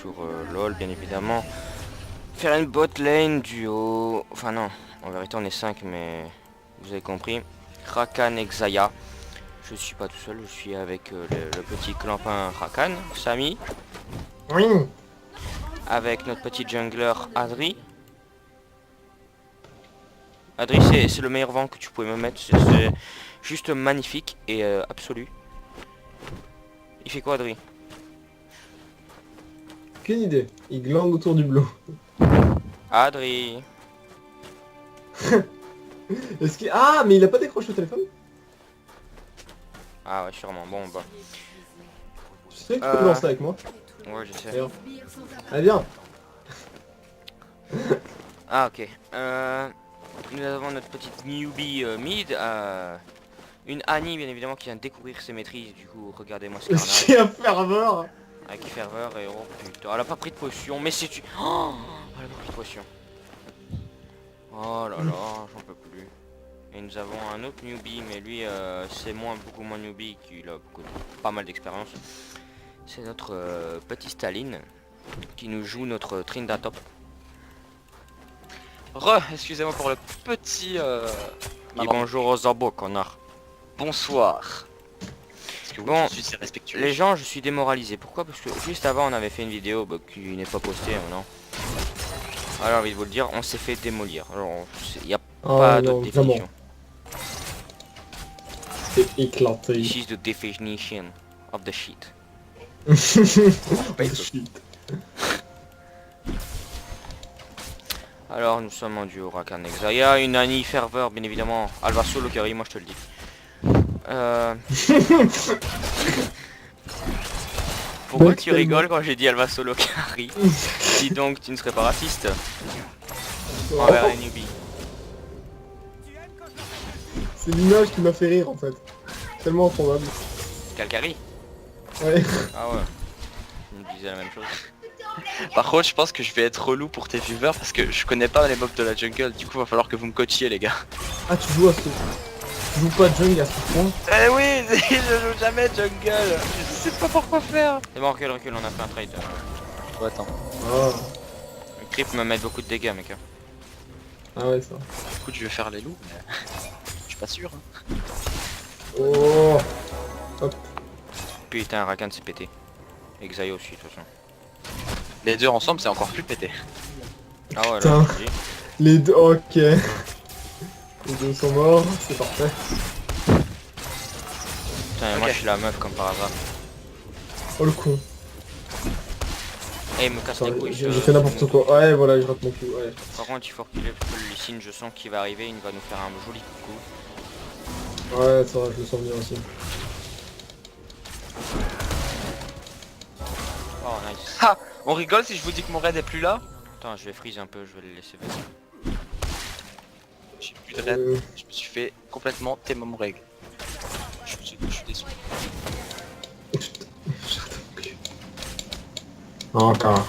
sur LOL bien évidemment. Faire une bot lane duo. Enfin non, en vérité on est 5 mais vous avez compris. Rakan et Xayah. Je suis pas tout seul, je suis avec le petit clampin Rakan, Samy. Oui. Avec notre petit jungler Adri. Adri c'est le meilleur vent que tu pouvais me mettre, c'est juste magnifique et absolu. Il fait quoi Adri? Aucune idée. Il glande autour du bleu. Adri. Est-ce qu'il... Ah, mais il a pas décroché au téléphone? Ah ouais sûrement, bon bah. Tu sais que tu peux lancer avec moi? Ouais je sais. D'ailleurs. Allez, viens. Ah ok. Nous avons notre petite newbie mid. Une Annie bien évidemment qui vient de découvrir ses maîtrises. Du coup regardez-moi ce carnage. J'ai un ferveur. Avec ferveur et oh putain. Elle a pas pris de potion. Mais c'est tu. Oh, elle a pas pris de potion. Oh là là, j'en peux plus. Et nous avons un autre newbie. Mais lui c'est beaucoup moins newbie. Qu'il a pas mal d'expérience. C'est notre petit Staline. Qui nous joue notre Trinda top. Excusez-moi pour le petit... Dis bonjour aux abos connard. Bonsoir. Parce que oui, Bon, je suis respectueux. Les gens, je suis démoralisé. Pourquoi? Parce que juste avant, on avait fait une vidéo qui n'est pas postée, non. Alors, j'ai envie de vous le dire, on s'est fait démolir. Alors, il n'y a pas d'autre définition. C'est éclaté. This is the definition of the shit. Oh, shit. Alors, nous sommes en duo Rakan et Xayah, une Annie ferveur, bien évidemment. Elle va solo carry, moi je te le dis. Pourquoi tu rigoles quand j'ai dit elle va solo carry? Dis donc, tu ne serais pas raciste envers les newbies. C'est l'image qui m'a fait rire en fait. Tellement improbable. Calcari? Ouais. Ah ouais. Je me disais la même chose. Par contre, je pense que je vais être relou pour tes viewers parce que je connais pas les mobs de la jungle. Du coup, va falloir que vous me coachiez, les gars. Ah, tu joues à ce... Tu joues pas jungle à ce point? Eh oui, je joue jamais jungle. Je sais pas pourquoi faire. C'est bon, recule, on a fait un trade. Oh, attends. Ah, Le creep me met beaucoup de dégâts, mec. ah ouais, ça. Du coup, je vais faire les loups, mais je suis pas sûr. Hein. Oh. Putain, Rakan s'est pété. Et Xayah aussi, de toute façon. Les deux ensemble, c'est encore plus pété. Ah ouais, Putain. là, je te dis. Les deux... Ok. Les deux sont morts, c'est parfait. Putain, moi je suis la meuf comme par hasard. Oh le con. Eh, il me casse les couilles. J'ai fait n'importe quoi. Ouais, voilà, je rate mon coup. Ouais. Par contre, il faut reculer parce que le Lee Sin, je sens qu'il va arriver, il va nous faire un joli coup. Ouais, ça va, je le sens bien aussi. Oh, nice. Ah, on rigole si je vous dis que mon raid est plus là. Attends, je vais freeze un peu, je vais le laisser faire. J'ai plus de raid. Je me suis fait complètement témo mon règle. Je suis déçu. Encore.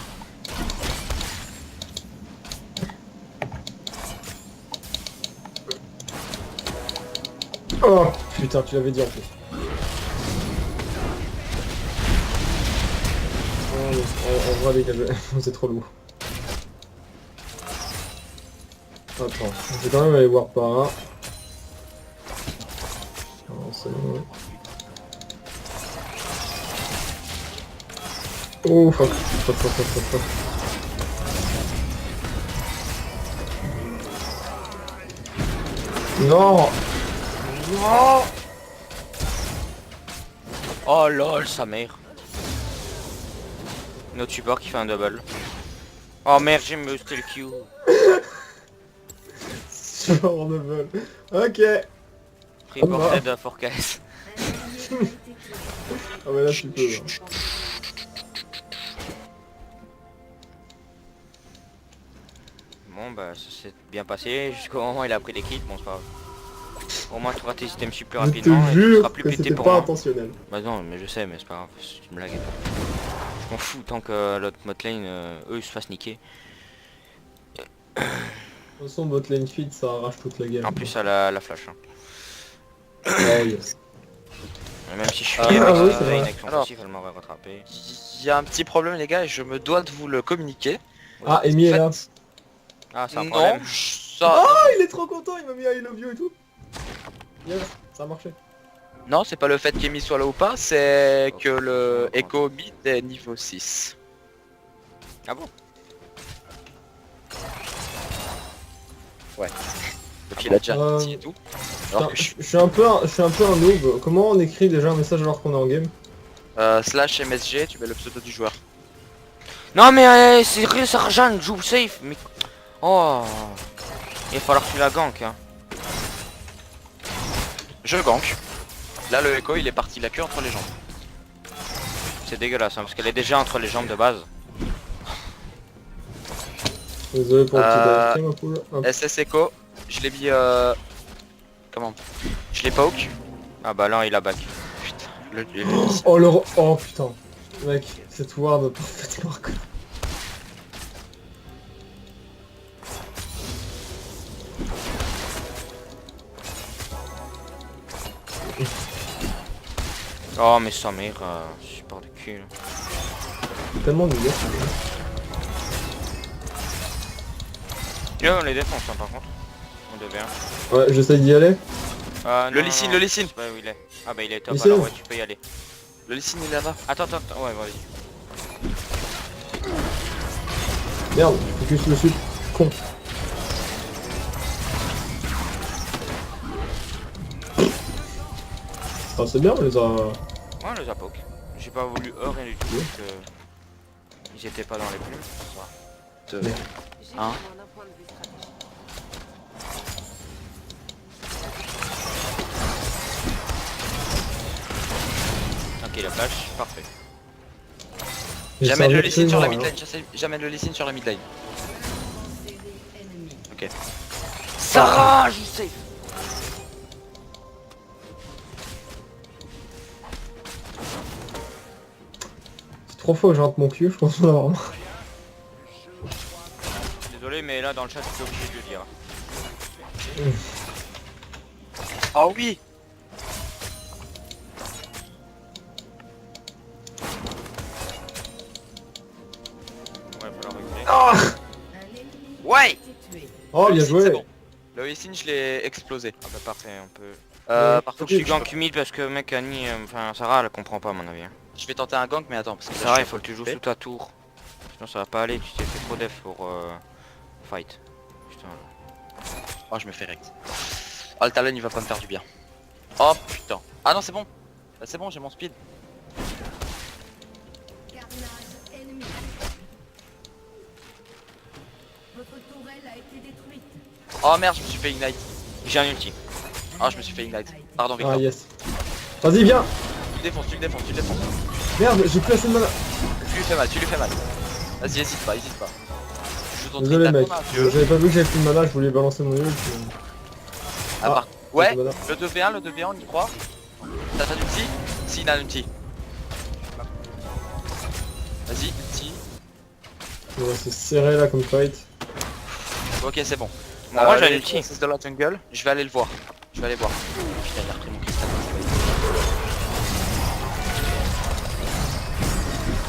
Oh putain, tu l'avais dit en plus. En vrai les gars, vous êtes trop lourd. Attends, je vais quand même aller voir par là. Non, c'est bon. Oh fuck, fuck. Non. Non. Oh lol, sa mère. Notre support qui fait un double. Oh merde, j'ai musté le Q. Sur de vol. Ok. Reported for KS. Ah bah là tu peux. Hein. Bon bah ça s'est bien passé jusqu'au moment où il a pris les kills, bon c'est pas grave. Au moins tu auras tes items super Je rapidement te et tu jure seras plus que pété c'était pour pas moi. intentionnel. Bah non mais je sais mais c'est pas grave, c'est une blague. Je m'en fous tant que l'autre motlane eux ils se fassent niquer. De toute façon, bot lane feed ça arrache toute la game. En plus à la flash. Hein. Oh yes. Même si je suis Ah, avec oui, une c'est vrai. action Alors. passive, elle m'aurait rattrapé. Il y a un petit problème les gars et je me dois de vous le communiquer. Ah, Amy est là. Ah, c'est un Non, problème. ça... Il est trop content, il m'a mis I love you et tout. Yes, ça a marché. Non, c'est pas le fait qu'Amy soit là ou pas, c'est Oh, que le putain, Echo Mid est niveau 6. Ah bon? Ouais. Donc il a déjà Euh, dit et tout. Alors que Je suis un peu un noob. Comment on écrit déjà un message alors qu'on est en game? slash MSG, tu mets le pseudo du joueur. Non mais c'est vrai, Sarjan joue safe. Mais... Oh. Il va falloir que tu la gank. Hein. Je gank. Là le Echo il est parti la queue entre les jambes. C'est dégueulasse hein, parce qu'elle est déjà entre les jambes de base. Désolé pour le petit AFK, ma poule. Hop. SS Echo, je l'ai mis comment? Je l'ai poke. Ah bah là il a back. Putain, Oh le... Oh putain. Mec, cette ward parfaitement quoi. Oh mais sa mère, support de cul. Là. Tellement nul. Là on les défonce hein, par contre. On devient. Ouais, j'essaie d'y aller. Le Lee Sin, le Lee Sin. Je sais pas où il est. Ah bah il est top Lee alors Sin. ouais tu peux y aller. Le Lee Sin il est là-bas. Attends, ouais vas-y. Merde, focus le sud. Con. Ah, c'est bien, on les a... Ouais on les a poke. J'ai pas voulu rien du tout parce que... Ils étaient pas dans les plumes. Deux. Hein. Ok la flash, parfait. J'amène le Lee Sin sur la mid mid lane, j'amène le Lee Sin sur la mid lane. Ok. Sarah, je sais. C'est 3 fois que je rate mon cul, je pense qu'on a vraiment... Désolé mais là dans le chat tu es obligé de le dire. Oh oui. Ouais il va falloir reculer. Ah Ouais. Oh, Le bien Lee Sin, joué. c'est bon. Le Lee Sin je l'ai explosé. Ah bah parfait on peut... Par Faut contre que tu gank humide parce que mec Annie, enfin Sarah elle comprend pas à mon avis. Hein. je vais tenter un gank mais attends parce que là, Sarah je il suis faut que tu joues occupé. sous ta tour. Sinon ça va pas aller, tu t'es fait trop def pour fight. Putain. Oh je me fais rect. Oh le talon il va pas me faire du bien. Oh putain. Ah non c'est bon. Là, c'est bon j'ai mon speed. Oh merde je me suis fait ignite. J'ai un ulti. Oh je me suis fait ignite. Pardon Victor. Ah, yes. Vas-y, viens. Tu le défonces, tu le défonces, tu le défonces. Merde, j'ai plus assez de mana. Tu lui fais mal, tu lui fais mal. Vas-y hésite pas, hésite pas. Je ton Désolé, trick mec. d'Akuma, tu veux. J'avais pas vu que j'avais plus de mana, je voulais balancer mon ult. Ah, par... Ouais, voilà. le 2v1, on y croit. T'as un ulti? Si, il a un ulti. Vas-y, ulti. On va se serrer là comme fight. Ok, c'est bon. Bon, moi j'ai un les ulti. princesses de la jungle, je vais aller le voir. Je vais aller voir. Putain, il a repris mon cristal.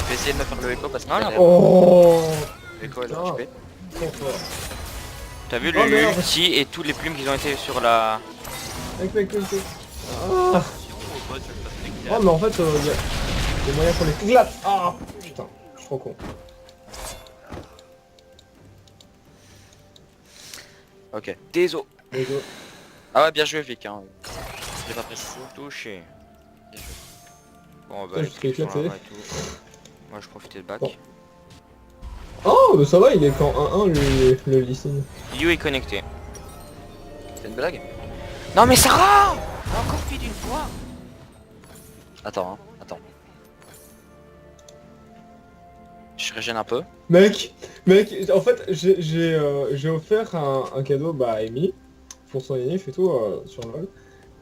Je vais essayer de me faire le écho parce qu'il Ah, a non. l'air- Oh L'écho est putain. occupé. Trop fort. T'as vu Oh, merde. l'ulti et tous les plumes qu'ils ont été sur la... Mec. Ah. Oh, mais en fait, il y a des moyens pour les glaces. Ah putain, je suis trop con. Ok. Désolé. Let's go. Ah ouais, bien joué Vic, hein. J'ai pas précisé. Touché. Bien joué. Bon Putain, bah je suis les clips sont éclaté. là-bas et tout. Moi je profitais de back. Bon. Oh, mais ça va, il est quand 1-1 le Lee Sin. You est connecté. C'est une blague? Non mais Sarah, elle a encore fait d'une fois. Attends, hein. Attends. Je régène un peu. Mec, en fait, j'ai offert un cadeau bah, à Amy pour son anniv et tout sur LoL.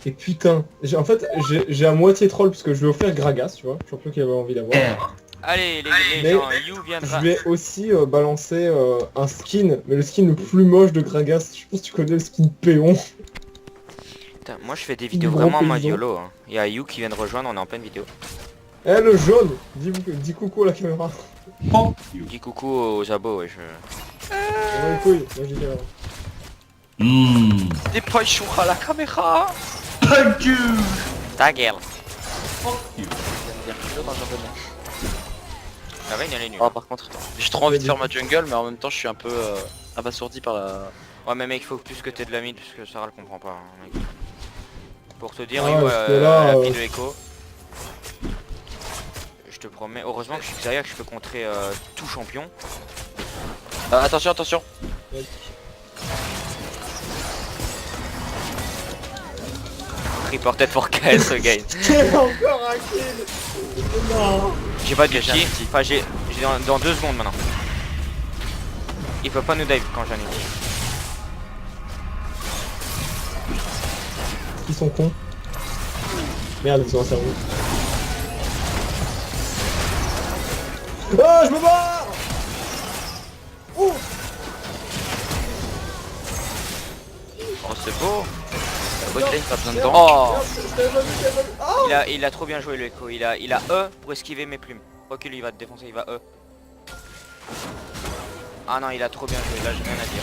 Et putain, en fait, j'ai à moitié troll parce que je lui ai offert Gragas, tu vois, champion qu'il avait envie d'avoir. Allez les Mais gens, You Je viendra. lui ai aussi balancé un skin, mais le skin le plus moche de Gragas. Je pense que tu connais le skin Péon. Putain, moi je fais des vidéos Du vraiment en grand mode paysan. YOLO. Hein. Il y a You qui vient de rejoindre, on est en pleine vidéo. Eh le jaune, dis coucou à la caméra. Fuck you. Dis coucou aux abos, ouais, je... Ouais, couille, moi j'ai caméra. Des poissons à la caméra. Thank you. Ta gueule. Fuck you. Bien kilo dans le japonais. La veine elle est nulle. Ah par contre, j'ai trop envie de faire ma jungle, mais en même temps je suis un peu abasourdi par la... Ouais mais mec, faut plus que t'aies de la mid parce que Sarah le comprend pas. Hein, mec. Pour te dire, Ah, You, parce que là, la fille de Echo. Je te promets, heureusement que je suis Xayah, que je peux contrer tout champion. attention, attention. Reported for KS ce game. C'est encore un kill. Non. J'ai pas de Ok, j'ai un ulti, ulti. enfin j'ai dans 2 secondes maintenant. Il peut pas nous dive quand j'ai un ulti. Ils sont cons. Merde, ils ont un cerveau. Ah, je me barre. Oh. Oh c'est beau. La botlane pas besoin de Merde, temps. Oh merde, je t'avais pas vu, je t'avais pas vu. Ah. Il a trop bien joué le Echo, il a E pour esquiver mes plumes. Recule, il va te défoncer, il va E. Ah non, il a trop bien joué, là j'ai rien à dire.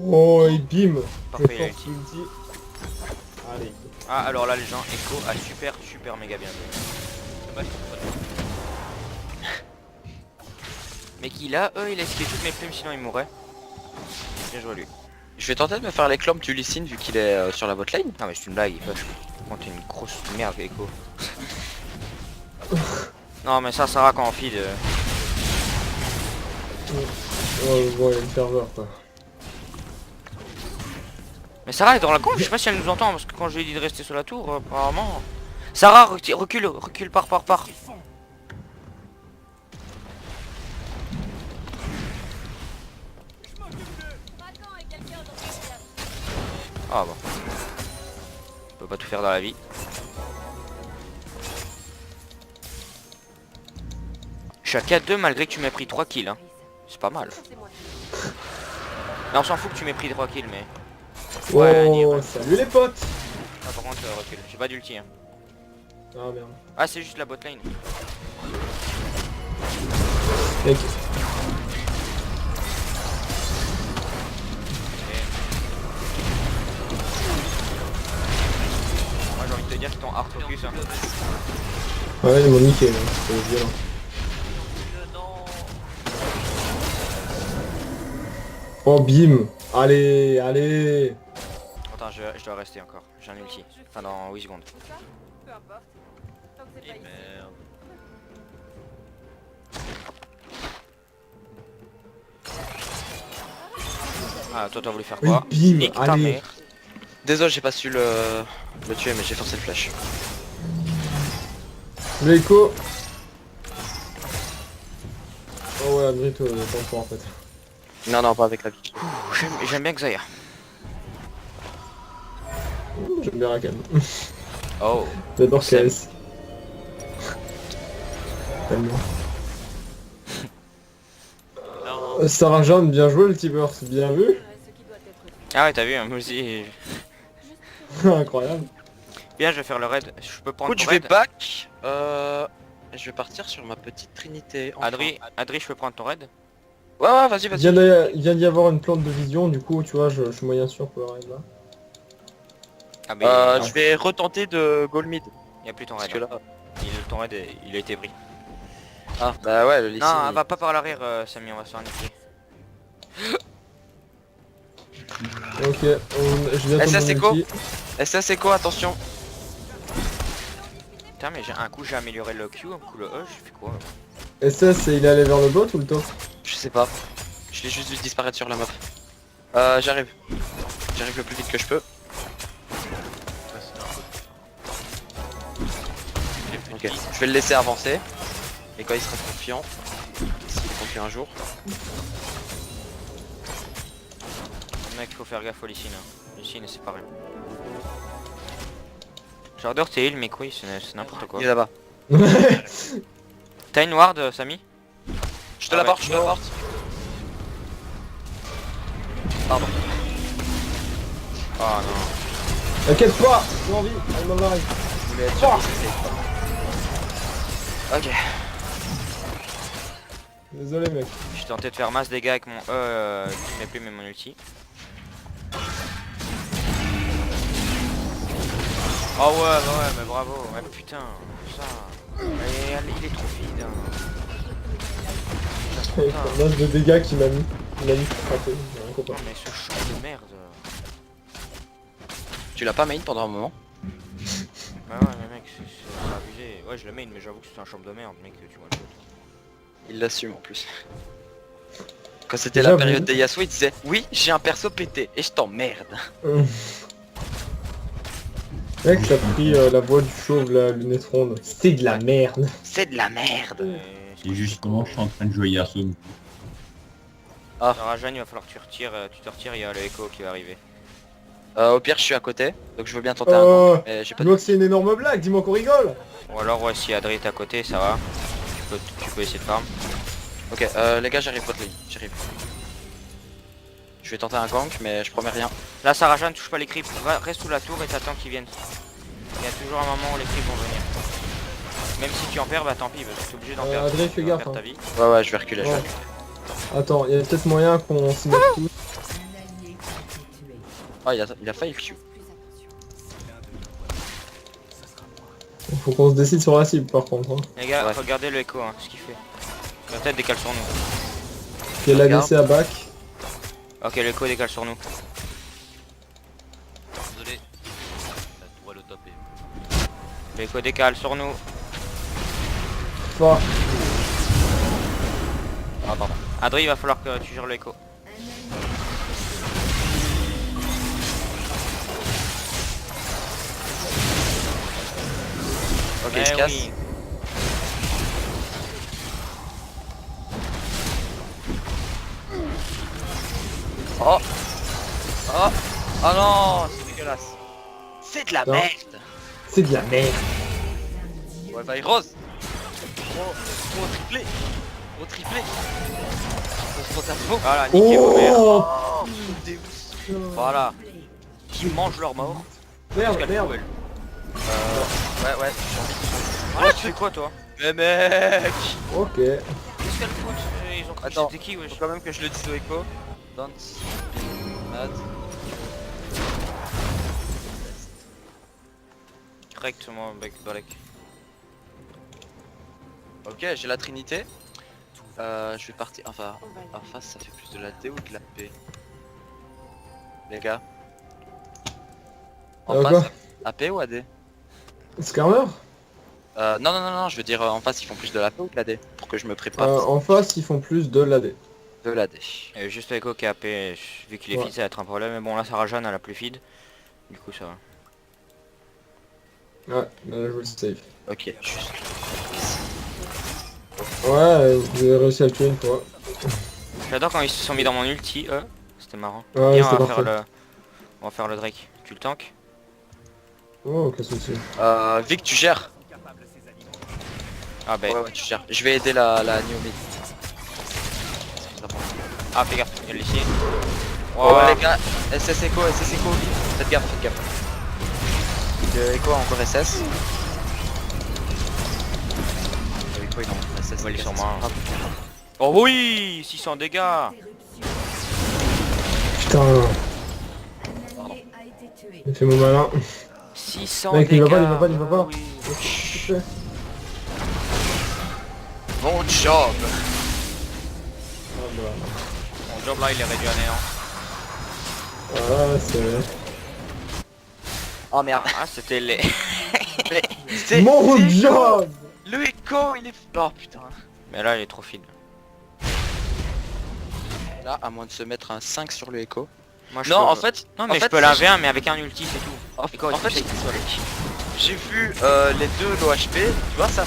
Oh, et bim. Parfait, Je il a force ulti. l'ulti. Allez. Ah alors là les gens, Echo a super méga bien joué. Mec il a E, il a esquivé toutes mes plumes sinon il mourrait. Bien joué lui. Je vais tenter de me faire les clombes tu Lee Sin vu qu'il est sur la botlane. Non mais c'est une blague, il faut quand t'es une grosse merde Echo. Non mais ça Sarah quand on feed. Oh, bon, il y a une ferveur, quoi. Mais Sarah est dans la con, je sais pas si elle nous entend parce que quand je lui ai dit de rester sur la tour, apparemment. Sarah recule, pars. Ah bon. On peut pas tout faire dans la vie. Je suis à 4-2 malgré que tu m'aies pris 3 kills hein. C'est pas mal. Mais on s'en fout que tu m'aies pris 3 kills mais... Ouais, Oh, Annie, ouais. salut les potes. Ah, par contre recule, j'ai pas d'ulti hein. Ah merde. Ah c'est juste la botlane. Mec. Moi j'ai envie de te dire qu'ils t'ont hard focus hein. Ouais, ils m'ont niqué là. C'est violent. Oh, bim. Allez, allez. Attends, je dois rester encore. J'ai un ulti. Enfin, dans 8 secondes. Peu importe. Tant que c'est pas ici. Ah, toi, t'as voulu faire Oui, quoi? bim. Nique ta Allez. mère. Désolé j'ai pas su le tuer mais j'ai forcé le flash. L'écho. Oh ouais, André, toi, pas encore en fait. Non pas avec la vie. J'aime bien Xayah. J'aime bien Rakan. Oh. J'adore Sam. KS. Tellement. Sarah Jeanne, bien joué le Tiber, c'est bien vu. Ce qui doit être Ah ouais, t'as vu, hein, moi aussi. Incroyable. Bien, je vais faire le raid. Je peux prendre Écoute ton je vais raid. back. Je vais partir sur ma petite trinité. enfin. Adri, je peux prendre ton raid? Ouais vas-y Il vient d'y avoir une plante de vision, du coup, tu vois, je suis moyen sûr pour le raid là. Ah, mais Je vais retenter de goal mid. y a plus ton Parce raid. que hein. là... Ton raid, il a été pris. Ah bah ouais le Lee Non, Sin, va pas par l'arrière, Samy, on va se faire niquer. Ok, je viens SS de Echo. ulti. SS Echo attention. Putain, mais un coup j'ai amélioré le Q, un coup le E, j'ai fait quoi? SS, il est allé vers le bot ou le top? Je sais pas. Je l'ai juste vu disparaître sur la map. J'arrive. J'arrive le plus vite que je peux. Ok, je vais le laisser avancer. Et quand il sera confiant, s'il est confiant un jour. Mec, faut faire gaffe au Licine. Licine, c'est pas rien. J'adore tes heals, mais quoi, c'est n'importe quoi. Il est là-bas. T'as une ward, Samy? Je te Ah la ouais. porte, je te la porte. Pardon. Oh non. T'inquiète pas, j'ai envie, elle m'en arrive. Je voulais être sûr qu'il se save pas. Ok. Désolé mec. Je tentais de faire masse dégâts avec mon qui n'est plus mais mon ulti. Oh ouais, bah ouais, mais bravo, ouais putain, ça. Il est trop vide. Avec un masse de dégâts qui m'a mis frappé, j'ai rien compris. Non mais ce champ de merde. Tu l'as pas main pendant un moment? Bah ouais mais mec, c'est abusé. Ouais je le main mais j'avoue que c'est un champ de merde mec, tu vois le truc. Il l'assume en plus. Quand c'était la J'avoue. période des Yasuo, il disait oui, j'ai un perso pété et je t'emmerde. Mec, t'as pris la voix du chauve, la lunette ronde. C'est de la merde. C'est de la merde. Et justement, je suis en train de jouer Yasuo. Rajan, il va falloir que tu te retires, il y a le écho qui va arriver. Au pire, je suis à côté, donc je veux bien tenter un Oh, gank, mais j'ai pas de... dis-moi que c'est une énorme blague, dis-moi qu'on rigole. Ou alors ouais si Adri est à côté ça va. Tu peux essayer de farm. Ok, les gars, j'arrive votre ligne, j'arrive. Je vais tenter un gank, mais je promets rien. Là Sarajan touche pas les creeps, reste sous la tour et t'attends qu'ils viennent. Il y a toujours un moment où les creeps vont venir. Même si tu en perds, bah tant pis, parce que t'es obligé d'en perdre. Adrien, Tu fais vas gaffe, perdre ta hein. vie. Ouais, ouais, je vais reculer, je vais Ouais. reculer. Attends, il y a peut-être moyen qu'on s'y mette tous. Oh, il a failli le Q. Faut qu'on se décide sur la cible par contre. Hein. Les gars, Ouais. regardez le écho, hein, ce qu'il fait. Il va peut-être décale sur nous. Il y a l'ADC à back. Ok, le écho décale sur nous. Désolé. La tour, elle est tapée. L'écho décale sur nous. Fuck. Ah, pardon. Adri, il va falloir que tu gères le écho. Ok, Eh il se casse. oui. Oh. Oh. Oh non, c'est dégueulasse. C'est de la Non. merde. C'est de la merde. Ouais, bah, Rose. Trop triplé. Trop triplé. Trop cerveau. Voilà, niquez vos mères. Oh Voilà. Qui mangent leur mort. merde, Jusqu'à le merde. poubelle. Ouais, Ah, tu fais quoi toi? mais mec. Ok. Qu'est-ce qu'elle fout? Ils ont cru que Attends, c'était qui wesh? faut quand même que je le dise au écho. Don't be mad. Correctement, bec balek. Ok, j'ai la trinité. Je vais partir. Enfin, en face, ça fait plus de la D ou de la P? Les gars. En Quoi? face, AP ou AD? Scammer Non, je veux dire en face, ils font plus de la P ou de la D? Pour que je me prépare. En face, ils font plus de l'AD. De la D. Juste l'écho qui est AP, vu qu'il est Ouais. feed ça va être un problème. Mais bon là Sarajan elle a plus feed. Du coup ça va. Ouais, là, je vous le save. Ok, juste. Ouais, j'ai réussi à le tuer une fois. J'adore quand ils se sont mis dans mon ulti, eux. C'était marrant. Ouais, Viens, c'était on va faire parfait. on va faire le Drake. Tu le tank? Oh, qu'est-ce que c'est? Vic, tu gères? Ah bah. Ouais, tu gères. Je vais aider la Neomid. Ah fais gaffe, il y a l'ici. Oh les gars, SS Echo, vite. Faites gaffe, Le Echo a encore SS. Le Echo il a encore SS. Il va aller sur SS. moi. Oh oui 600 dégâts. Putain, il fait mon malin. 600 Mec, dégâts. il va pas, il va pas. Oui. Qu'est-ce que tu fais? Bon job. Ah bah. Mon job là il est réduit à néant. Ah, c'est... Oh merde. Ah c'était les... C'est Mon c'est job! Le Echo il est... Oh putain. Mais là il est trop feed. Là, à moins de se mettre un 5 sur le Echo. Moi, je Non, peux- en fait... Non mais en je fait, peux si laver un mais avec un ulti c'est tout. En, C'est quoi, en fait, c'est- j'ai vu les deux l'OHP, tu vois ça,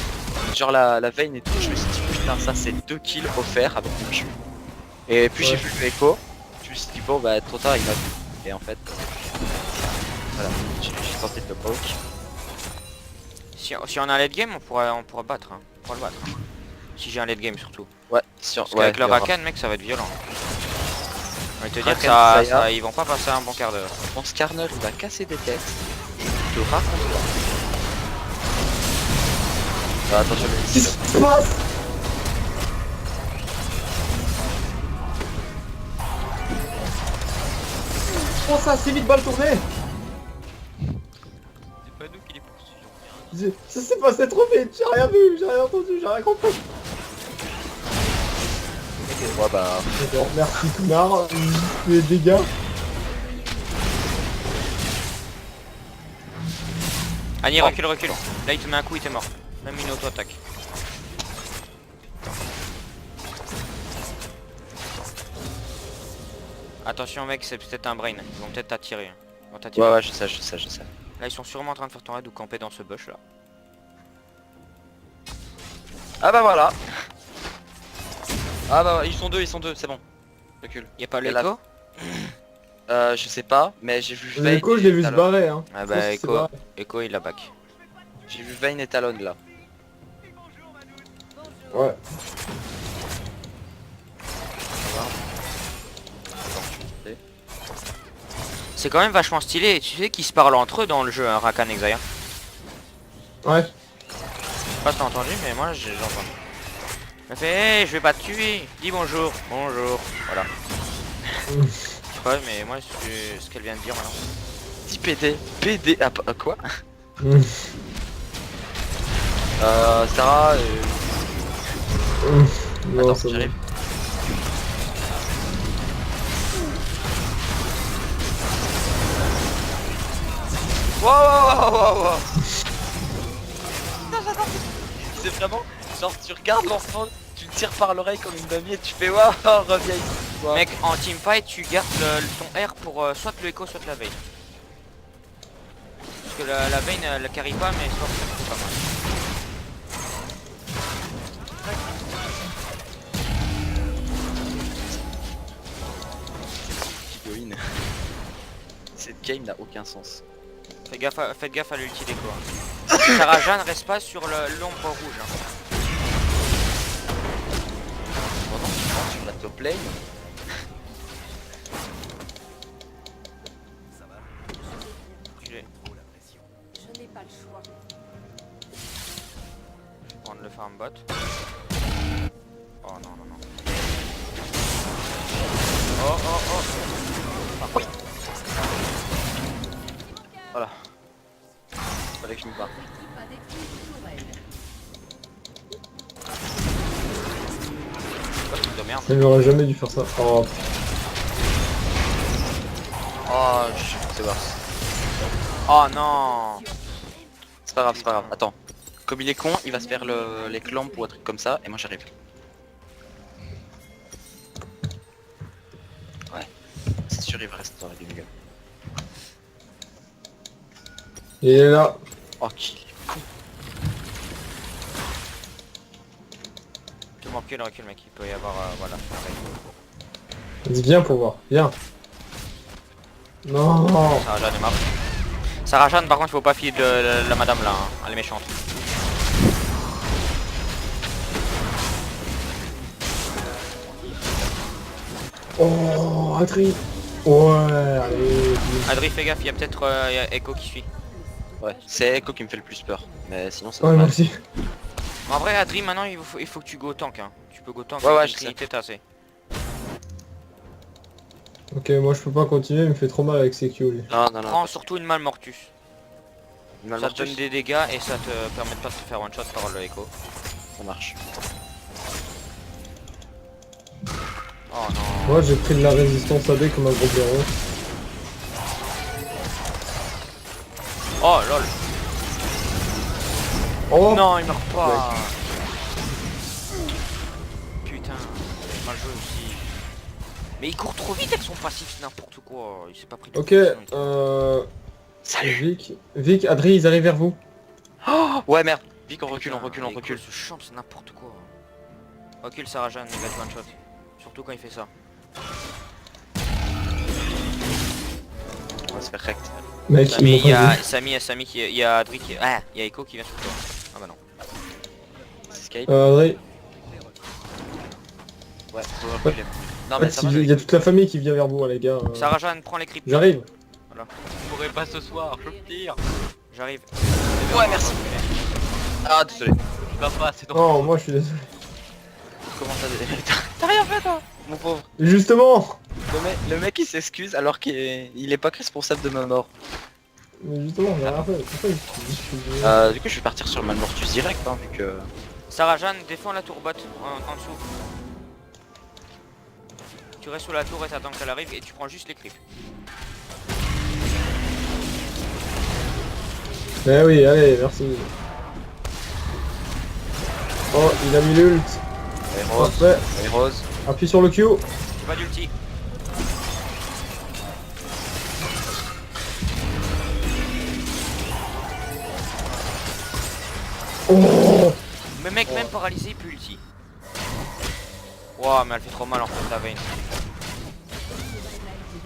genre la veine et tout, je me suis dit putain ça c'est 2 kills offerts avec le Q. Et puis j'ai Ouais. vu le Echo, je me suis dit bon bah trop tard il m'a vu. Et en fait, voilà, j'ai tenté de le poke. Si on a un late game on pourra battre. Hein. On pourra le battre. Si j'ai un late game surtout. Ouais, sur... Parce qu'avec il le y aura- Rakan mec ça va être violent. Je vais te dire que Rakan ça, ils vont pas passer un bon quart d'heure. Mon Skarner il va casser des têtes. Je te raconte pas. Ah, attention Qu'est-ce qui se passe? Oh ça, c'est vite balle tournée. C'est pas nous qui les poursuivons. Ça s'est passé trop vite, j'ai rien vu, j'ai rien entendu, j'ai rien compris. Ouais bah... D'accord, merci Tounard, les dégâts. Annie, recule, recule. Là, il te met un coup, il t'est mort. Même une auto-attaque. Attention mec, c'est peut-être un brain. Ils vont peut-être t'attirer. Ils vont t'attirer. Ouais ouais je sais. Là, ils sont sûrement en train de faire ton raid ou camper dans ce bush là. Ah bah voilà. Ah bah ils sont deux, c'est bon. Recule. Y'a pas Et là- l'écho? Je sais pas, mais j'ai vu Vayne L'écho, je l'ai vu et se Talon. barrer hein. Ah Je pense bah que c'est Echo, barré. Echo il la back. J'ai vu Vayne et Talon là. Ouais. C'est quand même vachement stylé. Tu sais qu'ils se parlent entre eux dans le jeu, hein, Rakan et Xayah. Ouais. Je sais pas si t'as entendu, mais moi j'ai entendu. Elle fait hey, je vais pas te tuer. Dis bonjour. Bonjour. Voilà. Je sais pas, mais moi c'est ce qu'elle vient de dire maintenant. 10 PD. PD. Ah quoi? Mm. Sarah. Non, Attends, ça va. j'arrive. Wow. C'est vraiment genre tu regardes l'enfant, tu le tires par l'oreille comme une mamie et tu fais waouh reviens ici. Wow. Mec, en teamfight, tu gardes ton R pour soit le Echo, soit la Vayne. Parce que la Vayne elle carry pas, mais soit c'est pas mal. Héroïne. Cette game n'a aucun sens. Faites gaffe à l'ulti d'Echo. Hein. Sarah ne reste pas sur l'ombre rouge. Hein. Pendant que tu rentres sur la top lane, Reculez. Je n'ai pas le choix. Je vais prendre le farm bot. Oh non. Oh. voilà. Fallait que je me barre. L'équipe a détruit une tourelle. Quoi, truc de merde. Ça n'aurait jamais dû faire ça. Oh, Oh, c'est bon. Oh non. C'est pas grave. Attends. Comme il est con, il va se faire les clampes ou un truc comme ça, et moi j'arrive. Ouais. C'est sûr, il va rester dans la game. il est là. Oh, qu'il est con. Tu recule mec, il peut y avoir voilà. Vas-y, viens pour voir. Viens. Non. Sarah Jeanne est morte. Sarah Jeanne par contre il faut pas filer de la madame là, hein. Elle est méchante. Oh, Adri. Ouais, allez. Adri fais gaffe, il y a peut-être Echo qui suit. Ouais, c'est Echo qui me fait le plus peur. Mais sinon, c'est Ouais, pas moi mal. aussi. En vrai Adri maintenant il faut que tu go tank hein. Tu peux go tank Ouais, avec ouais, une je sais. trinité tassée. Ok, moi je peux pas continuer, il me fait trop mal avec CQ lui. Non. Prends surtout une malle mortus. Mal Ça te mortus, donne des dégâts et ça te permet pas de te faire one shot par le Echo. ça marche. Oh non. Moi j'ai pris de la résistance AD comme un gros blaireau. Oh lol. Oh Non il meurt pas. Putain, mal joué aussi. Mais il court trop vite avec son passif, c'est n'importe quoi. Il s'est pas pris de Ok, position. Salut. Vic, Adri, ils arrivent vers vous. Oh, ouais, merde. Vite, on recule, Putain, on recule. Ce champ c'est n'importe quoi. Recule Sarah Jeanne, il va te one shot. Surtout quand il fait ça. On va se faire rect. Mec, Samy, ils m'ont pas vu. Samy il y a Adri qui... Ah, il y a Echo qui vient sur toi. Ah bah non. C'est Skype. Adri. Ouais, faut reculer. Non mais ça va, Il y a toute la famille qui vient vers vous, hein, les gars. Sarah-Jeanne, prends les creeps. J'arrive. je pourrais pas ce soir, je me tire. J'arrive. Ouais, merci. Ah, désolé. Va pas, c'est ton. Oh, moi je suis désolé. Comment ça t'as rien fait toi, mon pauvre. Justement. Le mec il s'excuse alors qu'il est pas responsable de ma mort. Mais justement, j'ai rien fait. Pourquoi je suis... Du coup je vais partir sur Malmortus direct hein, vu que... Sarah-Jeanne, défends la tour bot en dessous. Tu restes sous la tour et t'attends qu'elle arrive et tu prends juste les creeps. Eh oui, allez, merci. Oh, il a mis l'ult. Allez Rose, Parfait. allez Rose. Appuie sur le Q. J'ai pas d'ulti. Oh. Mais mec, même paralysé, il peut ulti. Wow, mais elle fait trop mal en fait la veine.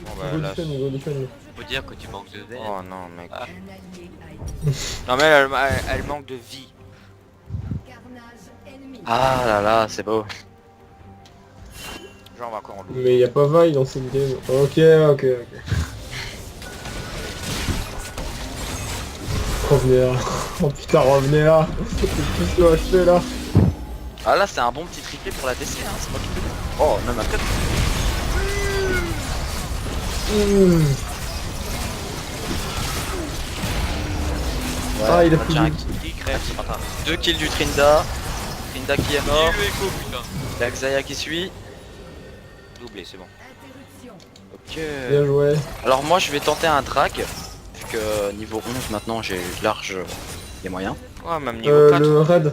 Bon bah Go là. defend, go defend. Faut dire que tu manques de veine. Oh non mec. Un allié a été Non mais elle manque de vie. carnage ennemi. Ah là là, c'est beau. Genre on va encore en loup. Mais y a pas vaille dans cette game. Ok. Revenez là. Oh putain, revenez là. C'est tout ce que je fais là. Ah là c'est un bon petit triplé pour la DC hein, c'est moi qui peux dire. Oh, même après. Ouais, Ah, il a on plus tient un de- kill. Il crève. C'est pas grave. 2 kills du Trinda. Trinda qui est mort. Le écho, putain. Il y a Xayah qui suit. Doublé, c'est bon. Interruption. Ok. Bien joué. Alors moi je vais tenter un drag. Vu que niveau 11 maintenant j'ai large les moyens. Ouais, même niveau 4. Le raid.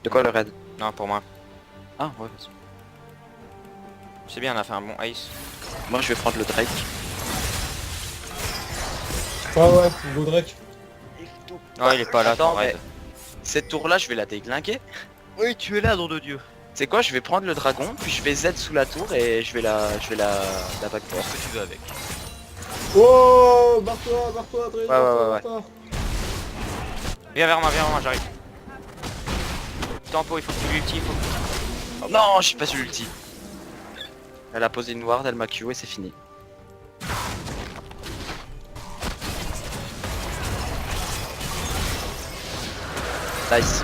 De quoi le raid? Non, pour moi. Ah ouais vas-y. C'est bien, on a fait un bon ace. Moi je vais prendre le Drake. Ah ouais, go Drake. Non, il est pas là, Attends, ton raid. Cette tour là je vais la déglinguer. Oui, tu es là, nom de Dieu. C'est quoi, je vais prendre le dragon, puis je vais Z sous la tour et je vais la backdoor. Ce que tu veux avec. Oh, barre-toi, Drake. Ouais. Viens vers moi, j'arrive. Tempo, il faut que tu l'ulti, il faut que... Oh non, je suis pas sur l'ulti. Elle a posé une ward, elle m'a Q et c'est fini. Nice.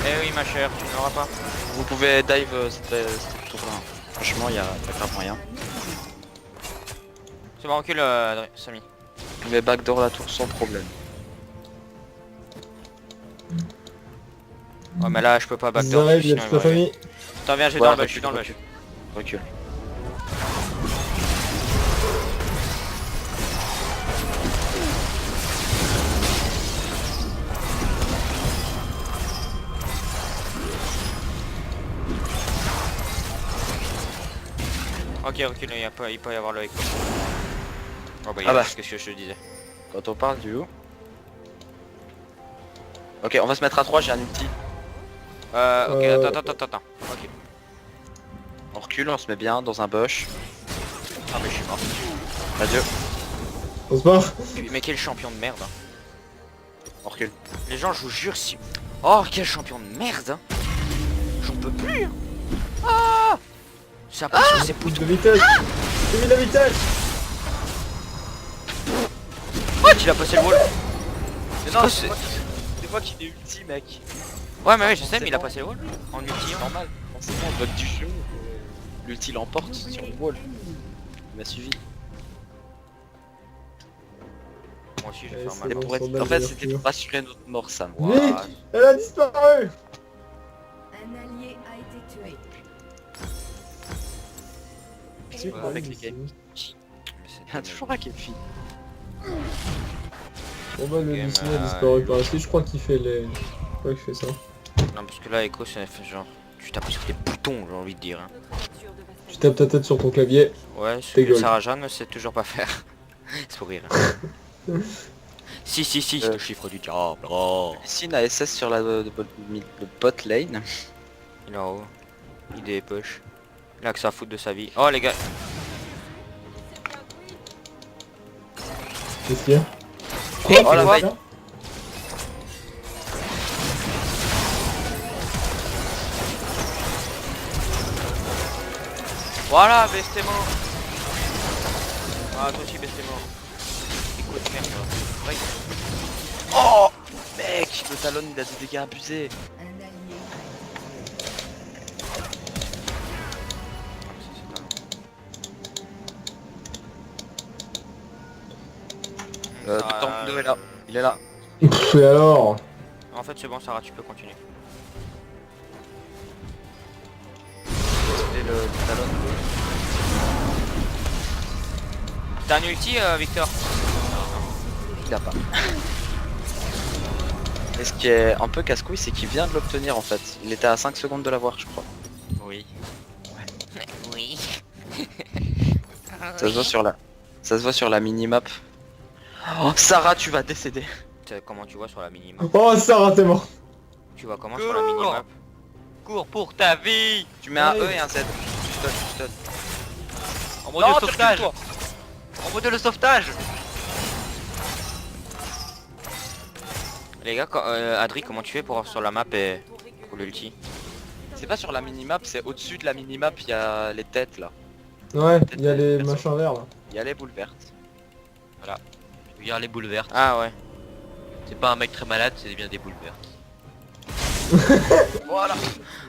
Eh oui, ma chère, tu ne l'auras pas. Vous pouvez dive cette tour là. Franchement, il y a pas grave moyen. C'est bon, recule, Samy. Vous pouvez backdoor la tour sans problème. Ouais, mais là, je peux pas Ils backdoor. arrivent, il y a sinon, toute la il va arriver. famille. Attends, viens, je vais Ouais, dans le bush, je suis dans le bush. Recule. Ok, recule, il peut y avoir le écho. Oh bah, Ah bah. qu'est-ce que je te disais. Quand on parle du haut. Ok, on va se mettre à 3, j'ai un ulti. Ok, attends. Ok. On recule, on se met bien dans un bush. Ah, mais je suis mort. Adieu. On se barre. Mais quel champion de merde. Hein. On recule. Les gens, je vous jure, si... Oh, quel champion de merde. Hein. J'en peux plus. Hein. Ah, c'est impossible, c'est Plus poutre. de vitesse. J'ai mis la vitesse. Oh, il a passé le wall. Mais non, c'est moi qui l'ai ulti, mec. Ouais, mais oui, je sais, mais il a passé le wall. En ulti. C'est normal. Forcément, en bug du jeu, l'ulti l'emporte sur le wall. Il m'a suivi. Moi aussi, je vais Ouais, faire c'est mal. Et bon, pour être... son En fait, belle c'était pour assurer notre mort, Sam. Nick, elle a disparu. Un allié a été tué. C'est quoi avec les games? Il y a toujours un qui est fille. Bon bah le Game, Disney a disparu par ici, je crois qu'il fait les... Je crois qu'il fait ça. Non, parce que là, Echo, ça fait genre... Tu tapes sur tes boutons, j'ai envie de dire. Hein. Tu tapes ta tête sur ton clavier. Ouais, ce T'es que gold. Sarah-Jeanne ne sait toujours pas faire. Sourire. Si, c'est le chiffre du diable. Oh. Sin a SS sur la bot lane. Il est en haut. Il est push. Il a que ça à foutre de sa vie. Oh, les gars. Qu'est-ce qu'il y a? Oh la vaille. Voilà, Best est mort. Ah, toi aussi, Best est mort. Écoute, merde. Ouais. Oh mec, le talon il a des dégâts abusés. Un allié Tank 2 est là, il est là. Pff, et alors? En fait, c'est bon, Sarah, tu peux continuer. C'était le talon 2. T'as un ulti, Victor? Il a pas. Et ce qui est un peu casse-couille, c'est qu'il vient de l'obtenir en fait. Il était à 5 secondes de l'avoir, je crois. Oui. Oui. Ça se voit sur la... Ça se voit sur la minimap. Oh, Sarah, tu vas décéder. Comment tu vois sur la minimap? Oh, Sarah, t'es mort. Tu vois comment sur la minimap? Cours pour ta vie. Tu mets un Ouais. E et un Z. Tu stun, tu stun. En mode de tu sauvetage. recules, toi. En mode de sauvetage. Les gars, Adri, comment tu fais pour sur la map et pour l'ulti? C'est pas sur la minimap, c'est au-dessus de la minimap, il y a les têtes là. Ouais, il y a les machins verts là. Il y a les boules vertes. Regarde les boules vertes. Ah ouais. C'est pas un mec très malade, c'est bien des boules vertes. Voilà.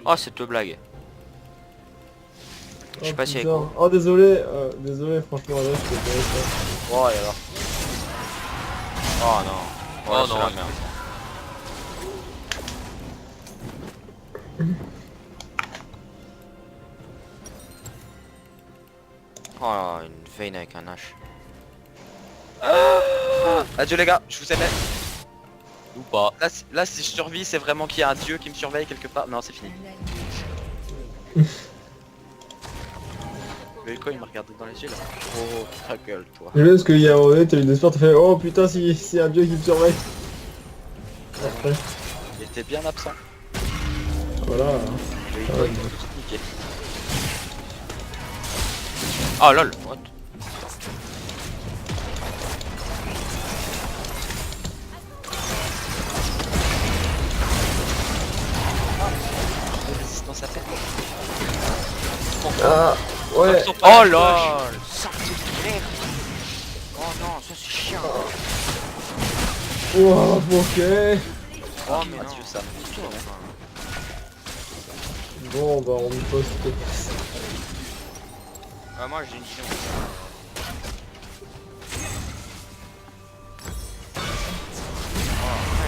Oh, cette blague. Je sais Oh, pas si elle putain. Oh, désolé, désolé, franchement, là, je t'ai fait ça. Oh et alors. Oh non. Oh c'est non, la ouais. merde. Oh, une veine avec un H. Adieu les gars, je vous aimais. Ou pas. Là si je survis, c'est vraiment qu'il y a un dieu qui me surveille quelque part. Non, c'est fini. un allié Mais quoi, il m'a regardé dans les yeux là. Oh, ta gueule toi. J'aime bien parce qu'il y a un moment donné, t'as eu des sports, t'as fait oh putain, si un dieu qui me surveille. Après, Il était bien absent. voilà. Mais il Ah doit ouais. tout niquer. Oh lol. What? De résistance à peine. Ah, ouais. Oh lol. Sortez de merde. Oh non, ça c'est chiant. Wow, ok. Oh mais non. Adieu ça. Bon, bah, on y poste. Ah, moi j'ai une vision.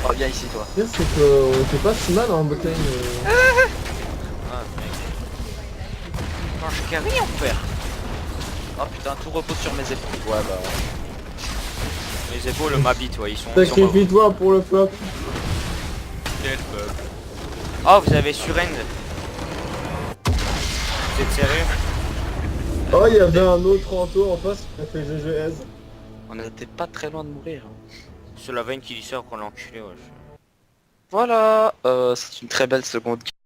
Oh, viens ici toi. Le pire, c'est qu'on était pas si mal en botlane. Ah mec. Quand je carry on perd. Oh putain, tout repose sur mes épaules. Ouais bah. Les épaules m'habitent, ouais, ils sont morts. Sacrifie-toi pour le peuple. Oh, vous avez surrend. Vous êtes sérieux? Oh, il y avait un autre Anto en face qui a fait GGS. On était pas très loin de mourir. Hein. C'est la veine qui lui sort qu'on l'a enculé, ouais. Voilà, c'est une très belle seconde